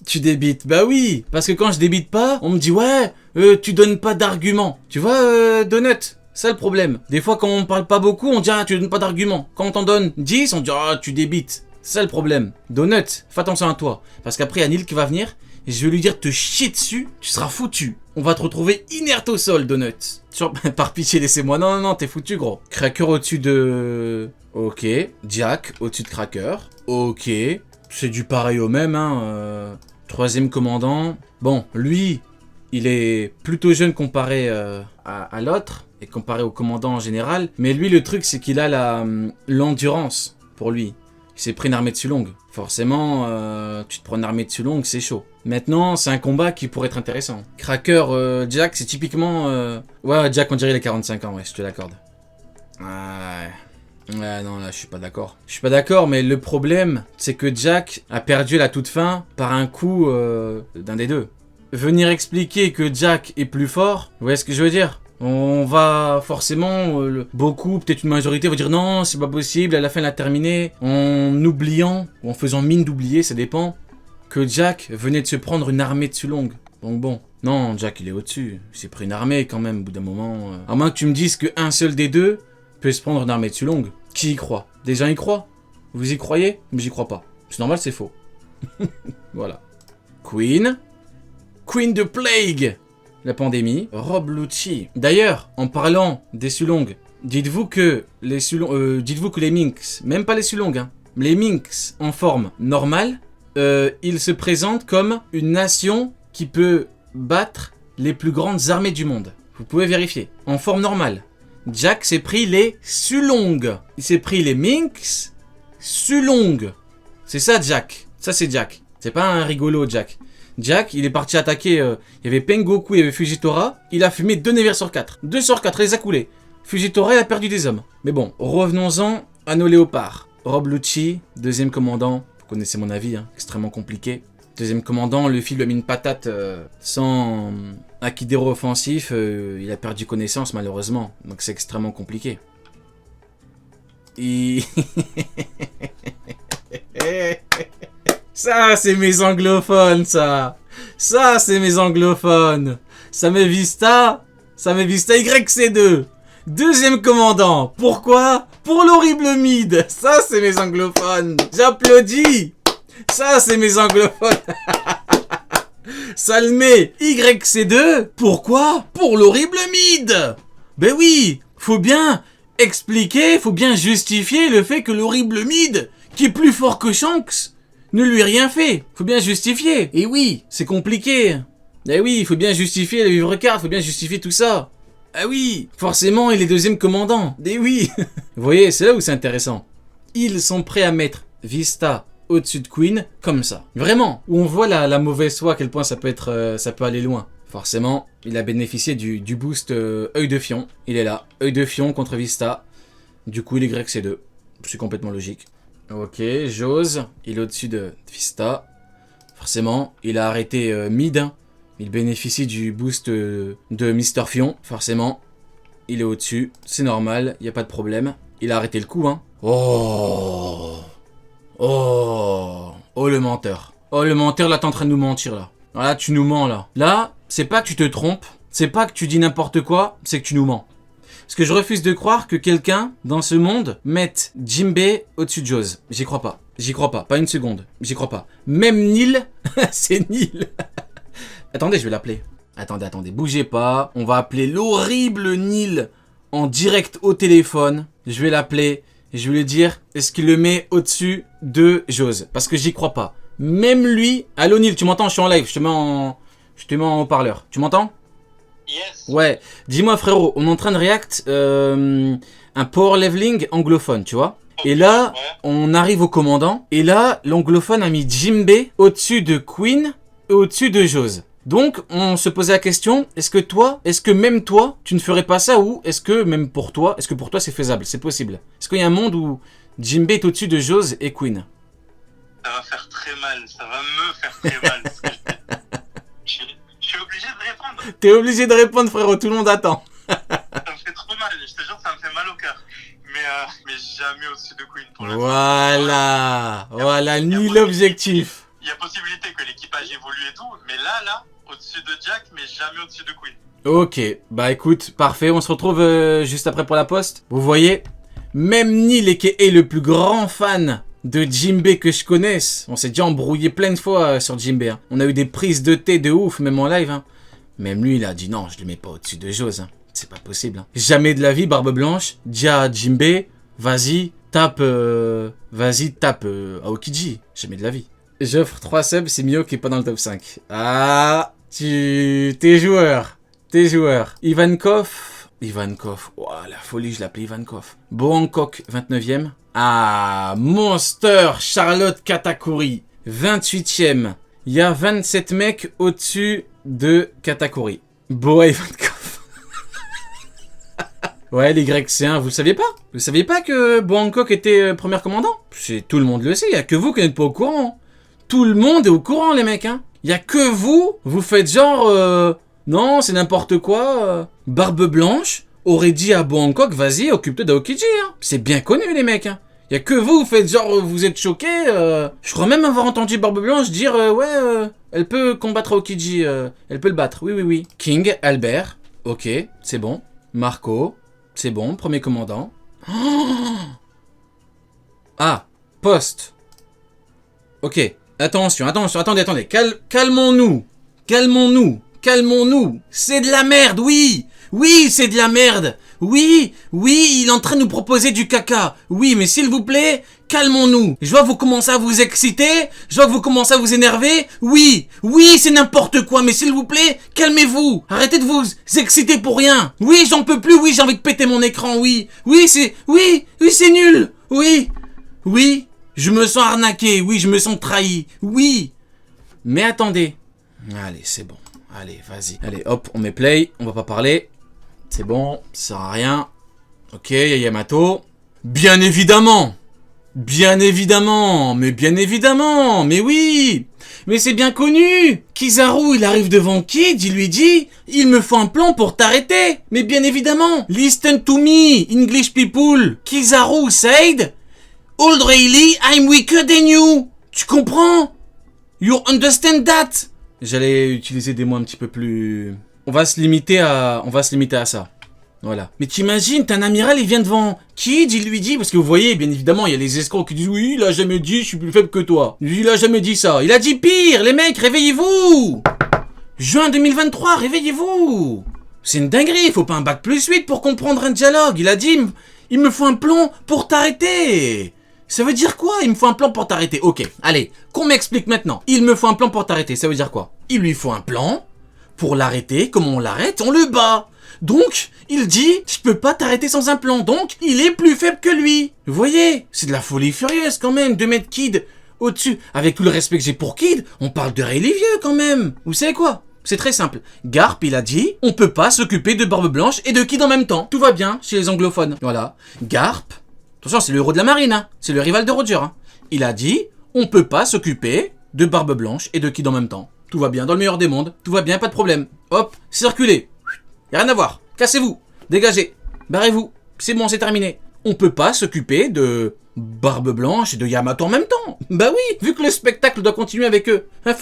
Tu débites. Bah oui, parce que quand je débite pas, on me dit ouais, tu donnes pas d'arguments. Tu vois, Donut, c'est le problème. Des fois, quand on parle pas beaucoup, on dit ah, tu donnes pas d'arguments. Quand on t'en donne 10, on dit ah, tu débites. C'est le problème. Donut, fais attention à toi. Parce qu'après, il y a Neil qui va venir et je vais lui dire te chier dessus, tu seras foutu. On va te retrouver inerte au sol, Donut. Par pitié, laissez-moi. Non, non, non, t'es foutu, gros. Cracker au-dessus de... Ok. Jack au-dessus de Cracker. Ok. C'est du pareil au même, hein. Troisième commandant. Bon, lui, il est plutôt jeune comparé à l'autre et comparé au commandant en général. Mais lui, le truc, c'est qu'il a l'endurance pour lui. Il s'est pris une armée de Sulong. Forcément, tu te prends une armée de Sulong, c'est chaud. Maintenant, c'est un combat qui pourrait être intéressant. Cracker, Jack, c'est typiquement... Ouais, Jack, on dirait il a 45 ans, ouais, je te l'accorde. Ouais, non, là, je suis pas d'accord. Je suis pas d'accord, mais le problème, c'est que Jack a perdu à la toute fin par un coup d'un des deux. Venir expliquer que Jack est plus fort, vous voyez ce que je veux dire ? On va forcément, beaucoup, peut-être une majorité, va dire non, c'est pas possible, à la fin il a terminé, en oubliant, ou en faisant mine d'oublier, ça dépend, que Jack venait de se prendre une armée de Sulong. Donc bon, non, Jack il est au-dessus, il s'est pris une armée quand même, au bout d'un moment. À moins que tu me dises qu'un seul des deux peut se prendre une armée de Sulong. Qui y croit ? Des gens y croient ? Vous y croyez ? Mais j'y crois pas. C'est normal, c'est faux. Voilà. Queen de Plague, la pandémie. Rob Lucci. D'ailleurs, en parlant des Sulong, dites-vous que les Minks, même pas les Sulong, hein, les Minks en forme normale, ils se présentent comme une nation qui peut battre les plus grandes armées du monde. Vous pouvez vérifier. En forme normale. Jack s'est pris les Sulong. Il s'est pris les Minks Sulong. C'est ça, Jack. Ça, c'est Jack. C'est pas un rigolo, Jack. Jack, il est parti attaquer... il y avait Pengoku, il y avait Fujitora. Il a fumé 2 navires sur 4. 2 sur 4, il les a coulés. Fujitora, il a perdu des hommes. Mais bon, revenons-en à nos léopards. Rob Lucci, deuxième commandant. Vous connaissez mon avis, hein, extrêmement compliqué. Deuxième commandant, le fil lui a mis une patate sans Akidero offensif. Il a perdu connaissance, malheureusement. Donc c'est extrêmement compliqué. Ça, c'est mes anglophones, ça. Ça, c'est mes anglophones. Ça me Vista YC2. Deuxième commandant. Pourquoi ? Pour l'horrible mid. Ça, c'est mes anglophones. J'applaudis. Ça, c'est mes anglophones. Salmé YC2. Pourquoi ? Pour l'horrible mid. Ben oui, faut bien expliquer, faut bien justifier le fait que l'horrible mid, qui est plus fort que Shanks, ne lui a rien fait. Faut bien justifier. Et oui, c'est compliqué. Eh oui, il faut bien justifier les vivre carte, faut bien justifier tout ça. Ah oui, forcément, il est deuxième commandant. Eh oui. Vous voyez, c'est là où c'est intéressant. Ils sont prêts à mettre Vista au-dessus de Queen, comme ça. Vraiment. Où on voit la mauvaise foi, à quel point ça peut être, ça peut aller loin. Forcément, il a bénéficié du boost œil de fion. Il est là. Œil de fion contre Vista. Du coup, il est YC2. C'est complètement logique. Ok, Jose, il est au-dessus de Vista. Forcément, il a arrêté mid. Hein. Il bénéficie du boost de Mister Fion. Forcément, il est au-dessus. C'est normal, il n'y a pas de problème. Il a arrêté le coup, hein. Oh, le menteur. Oh, le menteur, là, t'es en train de nous mentir, là. Là, tu nous mens, là. Là, c'est pas que tu te trompes. C'est pas que tu dis n'importe quoi. C'est que tu nous mens. Parce que je refuse de croire que quelqu'un, dans ce monde, mette Jinbei au-dessus de Jose. J'y crois pas. J'y crois pas. Pas une seconde. J'y crois pas. Même Neil, c'est Neil. Attendez, je vais l'appeler. Attendez. Bougez pas. On va appeler l'horrible Neil en direct au téléphone. Je vais l'appeler et je vais lui dire, est-ce qu'il le met au-dessus de Jose ? Parce que j'y crois pas. Même lui... Allô Neil, tu m'entends ? Je suis en live. Je te mets en haut-parleur. Tu m'entends ? Yes. Ouais, dis-moi frérot, on est en train de react un power leveling anglophone, tu vois. Et là, on arrive au commandant. Et là, l'anglophone a mis Jinbei au-dessus de Queen et au-dessus de Jose. Donc, on se posait la question, est-ce que même toi, tu ne ferais pas ça ou est-ce que pour toi c'est faisable, c'est possible ? Est-ce qu'il y a un monde où Jinbei est au-dessus de Jose et Queen ? Ça va faire très mal, ça va me faire très mal. Parce que je suis obligé de répondre. T'es obligé de répondre frérot, tout le monde attend. Ça me fait trop mal, je te jure, ça me fait mal au cœur. Mais jamais au-dessus de Queen pour l'instant. Voilà, ni l'objectif. Il y a possibilité que l'équipage évolué et tout. Mais là, au-dessus de Jack, mais jamais au-dessus de Queen. Ok, bah écoute, parfait, on se retrouve juste après pour la poste. Vous voyez, même Neil qui est le plus grand fan de Jinbei que je connaisse, on s'est déjà embrouillé plein de fois sur Jinbei. Hein. On a eu des prises de thé de ouf, même en live. Hein. Même lui, il a dit non, je le mets pas au-dessus de Jose. Hein. C'est pas possible. Hein. Jamais de la vie, Barbe Blanche, dis à Jinbei, vas-y, tape Aokiji. Jamais de la vie. J'offre 3 subs, c'est Mio qui est pas dans le top 5. Ah, t'es joueur. Ivankov, oh, la folie, je l'appelais Ivankov. Bohancock, 29e. Ah, Monster, Charlotte Katakuri, 28e. Il y a 27 mecs au-dessus de Katakuri. Boa Ivankov. Ouais, les Grecs, c'est un, vous le saviez pas? Vous saviez pas que Bohancock était premier commandant? Tout le monde le sait, il y a que vous qui n'êtes pas au courant. Tout le monde est au courant, les mecs, hein. Il y a que vous faites genre... Non, c'est n'importe quoi. Barbe Blanche aurait dit à Bohancock, vas-y, occupe-toi d'Aokiji. Hein. C'est bien connu, les mecs. Hein. Y a que vous faites genre, vous êtes choqués. Je crois même avoir entendu Barbe Blanche dire, elle peut combattre Aokiji. Elle peut le battre. Oui. King, Albert. Ok, c'est bon. Marco, c'est bon. Premier commandant. Oh ah, poste. Ok, attention. Attendez. Calmons-nous. C'est de la merde, oui, c'est de la merde. Oui, il est en train de nous proposer du caca. Oui, mais s'il vous plaît, calmons-nous. Je vois que vous commencez à vous exciter, je vois que vous commencez à vous énerver. Oui, c'est n'importe quoi, mais s'il vous plaît, calmez-vous. Arrêtez de vous exciter pour rien. Oui, j'en peux plus, oui, j'ai envie de péter mon écran, oui, c'est nul. Oui, je me sens arnaqué, oui, je me sens trahi, oui. Mais attendez. Allez, c'est bon. Allez, vas-y. Allez, hop, on met play. On va pas parler. C'est bon, ça sert à rien. Ok, Yamato. Bien évidemment. Mais oui. Mais c'est bien connu. Kizaru, il arrive devant Kid, il lui dit, il me faut un plan pour t'arrêter. Mais bien évidemment. Listen to me, English people. Kizaru said, Old Rayleigh, I'm weaker than you. Tu comprends? You understand that? J'allais utiliser des mots un petit peu plus... On va se limiter à ça. Voilà. Mais t'imagines, t'as un amiral, il vient devant Kid, il lui dit... Parce que vous voyez, bien évidemment, il y a les escrocs qui disent... Oui, il a jamais dit, je suis plus faible que toi. Il a jamais dit ça. Il a dit pire, les mecs, réveillez-vous. Juin 2023, réveillez-vous. C'est une dinguerie, il faut pas un bac plus 8 pour comprendre un dialogue. Il a dit, il me faut un plan pour t'arrêter. Ça veut dire quoi? Il me faut un plan pour t'arrêter. Ok, allez, qu'on m'explique maintenant. Il me faut un plan pour t'arrêter, ça veut dire quoi? Il lui faut un plan pour l'arrêter. Comment on l'arrête? On le bat. Donc, il dit, je peux pas t'arrêter sans un plan. Donc, il est plus faible que lui. Vous voyez? C'est de la folie furieuse quand même de mettre Kid au-dessus. Avec tout le respect que j'ai pour Kid, on parle de Rayleigh vieux quand même. Vous savez quoi? C'est très simple. Garp, il a dit, on peut pas s'occuper de Barbe Blanche et de Kid en même temps. Tout va bien chez les anglophones. Voilà. Garp... Attention, c'est le héros de la marine, hein. C'est le rival de Roger. Hein. Il a dit, on peut pas s'occuper de Barbe Blanche et de Kid en même temps. Tout va bien, dans le meilleur des mondes. Tout va bien, pas de problème. Hop, circulez. Y a rien à voir. Cassez-vous. Dégagez. Barrez-vous. C'est bon, c'est terminé. On peut pas s'occuper de Barbe Blanche et de Yamato en même temps. Bah oui, vu que le spectacle doit continuer avec eux. Hein,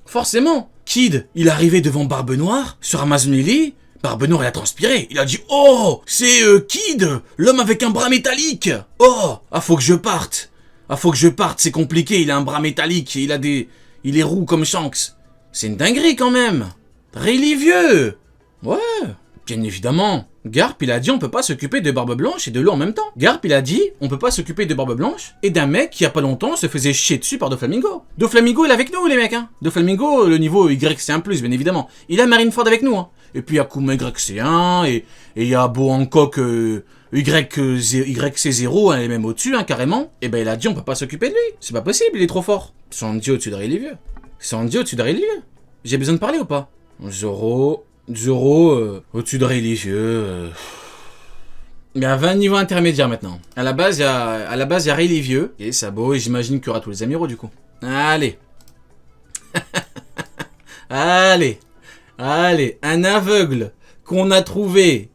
forcément. Kid, il est arrivé devant Barbe Noire, sur Amazon Lily. Barbe Noire, il a transpiré. Il a dit, oh, c'est Kid, l'homme avec un bras métallique. Oh, faut que je parte. C'est compliqué, il a un bras métallique, il est roux comme Shanks. C'est une dinguerie quand même. Rayleigh vieux. Ouais, bien évidemment. Garp, il a dit, on peut pas s'occuper de Barbe Blanche et de l'eau en même temps. Garp, il a dit, on peut pas s'occuper de Barbe Blanche et d'un mec qui, il y a pas longtemps, se faisait chier dessus par Doflamingo. Doflamingo, il est avec nous, les mecs, hein. Doflamingo, le niveau YC1+, bien évidemment. Il a Marineford avec nous, hein. Et puis, il y a Kuma YC1, et il y a Bohancock YC0, hein, elle est même au-dessus, hein, carrément. Et ben, il a dit, on peut pas s'occuper de lui. C'est pas possible, il est trop fort. Sanji au-dessus de Rayleigh vieux. J'ai besoin de parler ou pas? Zoro, au-dessus de Rayleigh vieux. Il y a 20 niveaux intermédiaires maintenant. À la base, il y a Rayleigh vieux. Et Sabo, et j'imagine qu'il y aura tous les amiraux du coup. Allez. Allez, un aveugle qu'on a trouvé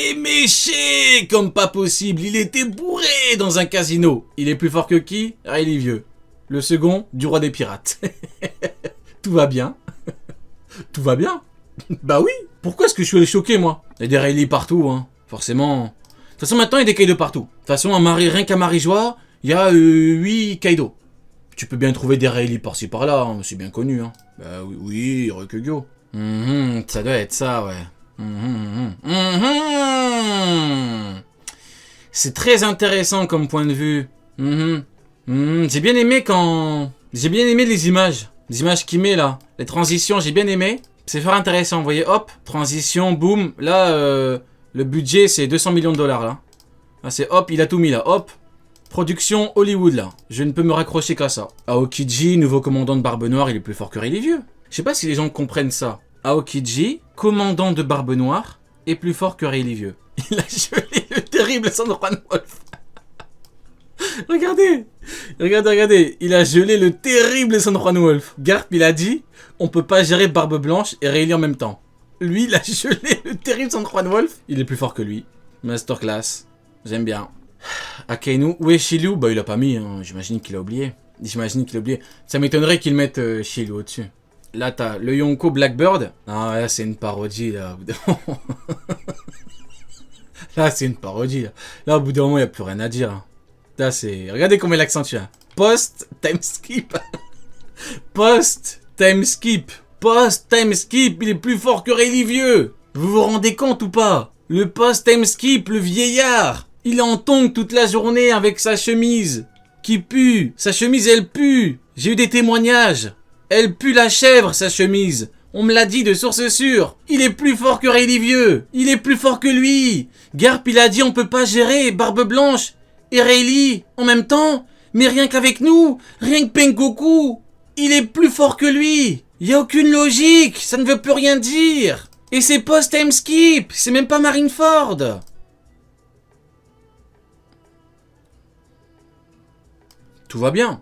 éméché comme pas possible. Il était bourré dans un casino. Il est plus fort que qui? Rayleigh vieux. Le second, du roi des pirates. Tout va bien. Tout va bien. Bah oui. Pourquoi est-ce que je suis allé choquer, moi? Il y a des Rayleigh partout, hein. Forcément. De toute façon, maintenant, il y a des Kaido partout. De toute façon, rien qu'à Marijoie, il y a 8 Kaido. Tu peux bien trouver des Rayleigh par-ci par-là, hein. C'est bien connu, hein. Bah oui, oui, Rekugyo. Ça doit être ça, ouais. C'est très intéressant comme point de vue. J'ai bien aimé les images. Les images qu'il met là. Les transitions, j'ai bien aimé. C'est fort intéressant. Vous voyez, hop, transition, boum. Là, le budget, c'est 200 millions de dollars là. Là, c'est hop, il a tout mis là. Hop. Production Hollywood là. Je ne peux me raccrocher qu'à ça. Aokiji, nouveau commandant de Barbe Noire, il est plus fort que Rayleigh Vieux. Je sais pas si les gens comprennent ça. Aokiji, commandant de Barbe Noire, est plus fort que Rayleigh Vieux. Il a gelé le terrible San Juan Wolf. Regardez. Regardez. Il a gelé le terrible San Juan Wolf. Garp, il a dit, on peut pas gérer Barbe Blanche et Rayleigh en même temps. Lui, il a gelé le terrible San Juan Wolf. Il est plus fort que lui. Masterclass. J'aime bien. Akainu, où est Shiryu? Bah, il a pas mis, hein. J'imagine qu'il a oublié. Ça m'étonnerait qu'il mette Shiryu au-dessus. Là, t'as le Yonko Blackbird. Ah, là, c'est une parodie, là. Là, c'est une parodie, là. Là, au bout d'un moment, il n'y a plus rien à dire. Hein. Là, c'est... Regardez comment il accentue. Hein. Post-time skip. Post-time skip. Post-time skip, il est plus fort que Rayleigh Vieux. Vous vous rendez compte ou pas? Le post-time skip, le vieillard. Il est en tongue toute la journée avec sa chemise. Qui pue. Sa chemise, elle pue. J'ai eu des témoignages. Elle pue la chèvre, sa chemise. On me l'a dit de source sûre. Il est plus fort que Rayleigh Vieux. Il est plus fort que lui. Garp, il a dit on peut pas gérer Barbe Blanche et Rayleigh en même temps. Mais rien qu'avec nous, rien que Pengoku, il est plus fort que lui. Y a aucune logique, ça ne veut plus rien dire. Et c'est post-time skip, c'est même pas Marineford. Tout va bien.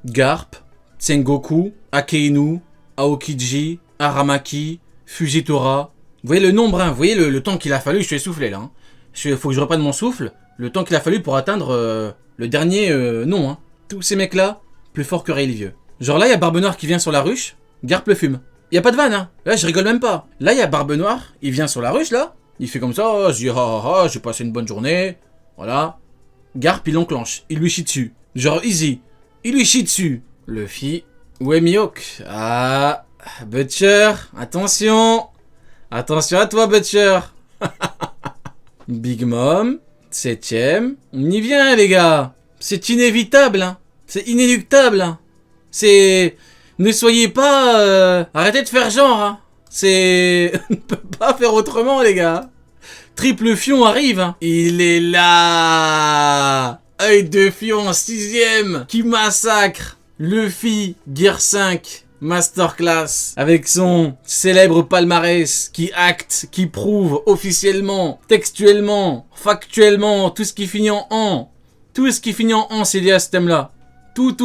Garp, Sengoku, Akainu, Aokiji, Aramaki, Fujitora. Vous voyez le nombre, hein, vous voyez le temps qu'il a fallu, je suis essoufflé là. Hein. Faut que je reprenne mon souffle. Le temps qu'il a fallu pour atteindre le dernier nom. Hein. Tous ces mecs-là, plus forts que Rayleigh Vieux. Genre là, il y a Barbe Noire qui vient sur la ruche, Garp le fume. Il y a pas de vanne, hein. Là, je rigole même pas. Là, il y a Barbe Noire, il vient sur la ruche là, il fait comme ça, oh, je dis j'ai passé une bonne journée. Voilà. Garp, il enclenche, il lui chie dessus. Genre easy. Il lui chie dessus. Luffy. Où est Mihawk? Ah, Butcher, attention. Attention à toi, Butcher. Big Mom, 7ème. On y vient, les gars. C'est inévitable, hein. C'est inéluctable, hein. C'est... Ne soyez pas... Arrêtez de faire genre, hein. C'est... On ne peut pas faire autrement, les gars. Triple Fion arrive, hein. Il est là. Œil de Fion, 6ème. Qui massacre Luffy, Gear 5, Masterclass, avec son célèbre palmarès qui acte, qui prouve officiellement, textuellement, factuellement, tout ce qui finit en an. Tout ce qui finit en an, c'est lié à ce thème-là. Tout.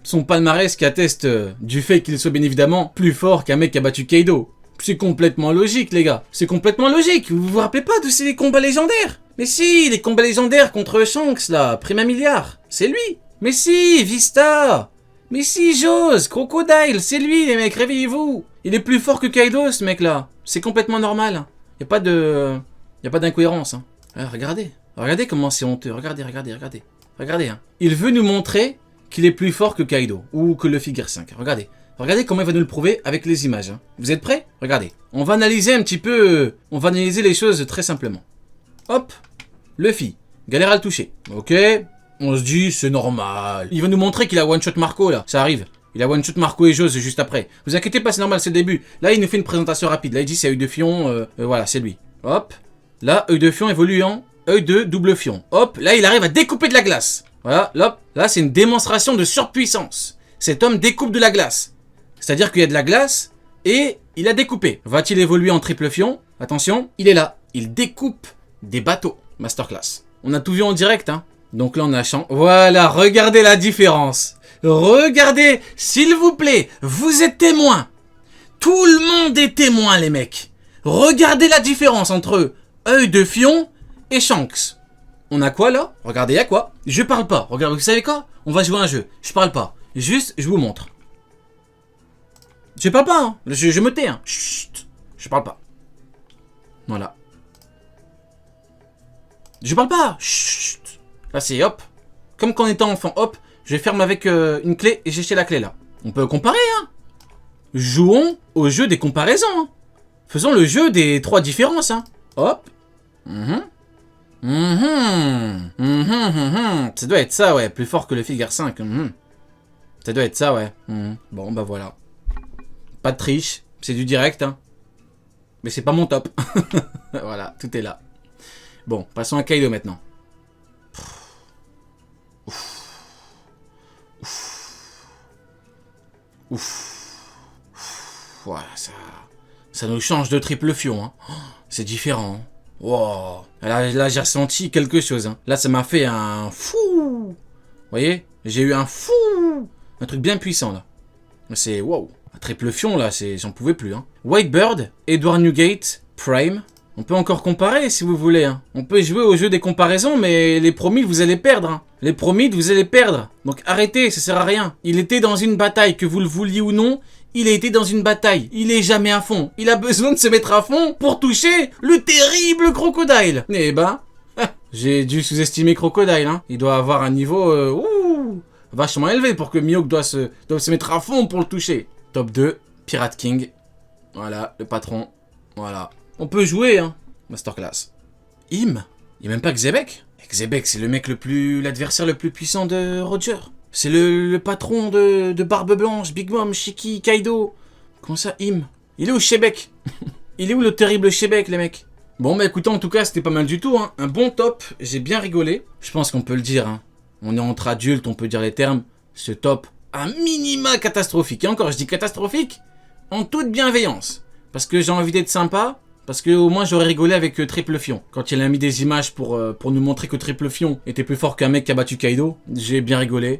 Son palmarès qui atteste du fait qu'il soit bien évidemment plus fort qu'un mec qui a battu Kaido. C'est complètement logique, les gars. C'est complètement logique. Vous vous rappelez pas de ces combats légendaires? Mais si, les combats légendaires contre Shanks, là, prime 1 milliard. C'est lui. Mais si, Vista. Mais si, Jose, Crocodile, c'est lui, les mecs, réveillez-vous. Il est plus fort que Kaido, ce mec-là. C'est complètement normal. Y a pas d'incohérence. Hein. Alors, regardez comment c'est honteux. Regardez. Regardez, hein. Il veut nous montrer qu'il est plus fort que Kaido, ou que Luffy Gear 5. Regardez comment il va nous le prouver avec les images. Hein. Vous êtes prêts? Regardez. On va analyser un petit peu... On va analyser les choses très simplement. Hop. Luffy. Galère à le toucher. Ok. On se dit, c'est normal. Il va nous montrer qu'il a one-shot Marco, là. Ça arrive. Il a one-shot Marco et Jose juste après. Vous inquiétez pas, c'est normal, c'est le début. Là, il nous fait une présentation rapide. Là, il dit, c'est œil de Fion. Voilà, c'est lui. Hop. Là, œil de Fion évolue en œil de double Fion. Hop. Là, il arrive à découper de la glace. Voilà. Hop. Là, c'est une démonstration de surpuissance. Cet homme découpe de la glace. C'est-à-dire qu'il y a de la glace et il a découpé. Va-t-il évoluer en triple Fion? Attention, il est là. Il découpe des bateaux. Masterclass. On a tout vu en direct, hein. Donc là, on a champ. Voilà, regardez la différence. Regardez, s'il vous plaît, vous êtes témoins. Tout le monde est témoin, les mecs. Regardez la différence entre œil de Fion et Shanks. On a quoi, là? Regardez, il y a quoi? Je parle pas. Regardez, vous savez quoi? On va jouer à un jeu. Je parle pas. Juste, je vous montre. Je parle pas, hein. Je me tais, hein. Chut. Je parle pas. Voilà. Je parle pas. Chut. Là, c'est hop. Comme quand on était enfant, hop. Je ferme avec une clé et j'ai jeté la clé là. On peut comparer, hein. Jouons au jeu des comparaisons, hein. Faisons le jeu des 3 différences, hein. Hop. Ça doit être ça, ouais. Plus fort que le Figure 5. Ça doit être ça, ouais. Bon, bah voilà. Pas de triche. C'est du direct, hein. Mais c'est pas mon top. Voilà, tout est là. Bon, passons à Kaido maintenant. Voilà, ça nous change de triple fion, hein. C'est différent, hein. Wow. Là j'ai ressenti quelque chose, hein. Là, ça m'a fait un fou. Vous voyez? J'ai eu un fou. Un truc bien puissant, là. C'est wow. Un triple fion, là, j'en pouvais plus, hein. Whitebird, Edward Newgate, Prime. On peut encore comparer, si vous voulez, hein. On peut jouer au jeu des comparaisons, mais les promis, vous allez perdre, hein. Les promis, vous allez perdre. Donc arrêtez, ça sert à rien. Il était dans une bataille, que vous le vouliez ou non. Il a été dans une bataille. Il est jamais à fond. Il a besoin de se mettre à fond pour toucher le terrible Crocodile. Eh ben, j'ai dû sous-estimer Crocodile, hein. Il doit avoir un niveau vachement élevé pour que Mihawk doit se mettre à fond pour le toucher. Top 2, Pirate King. Voilà, le patron. Voilà. On peut jouer, hein. Masterclass. Il n'y a même pas Xebec. Xebec, c'est l'adversaire le plus puissant de Roger. C'est le patron de Barbe Blanche, Big Mom, Shiki, Kaido. Comment ça, Il est où Shebec? Il est où le terrible Shebec, les mecs? Bon, bah écoutez, en tout cas, c'était pas mal du tout, hein. Un bon top, j'ai bien rigolé. Je pense qu'on peut le dire, hein. On est entre adultes, on peut dire les termes. Ce top, un minima catastrophique. Et encore, je dis catastrophique en toute bienveillance. Parce que j'ai envie d'être sympa. Parce que au moins j'aurais rigolé avec Triple Fion. Quand il a mis des images pour nous montrer que Triple Fion était plus fort qu'un mec qui a battu Kaido, j'ai bien rigolé.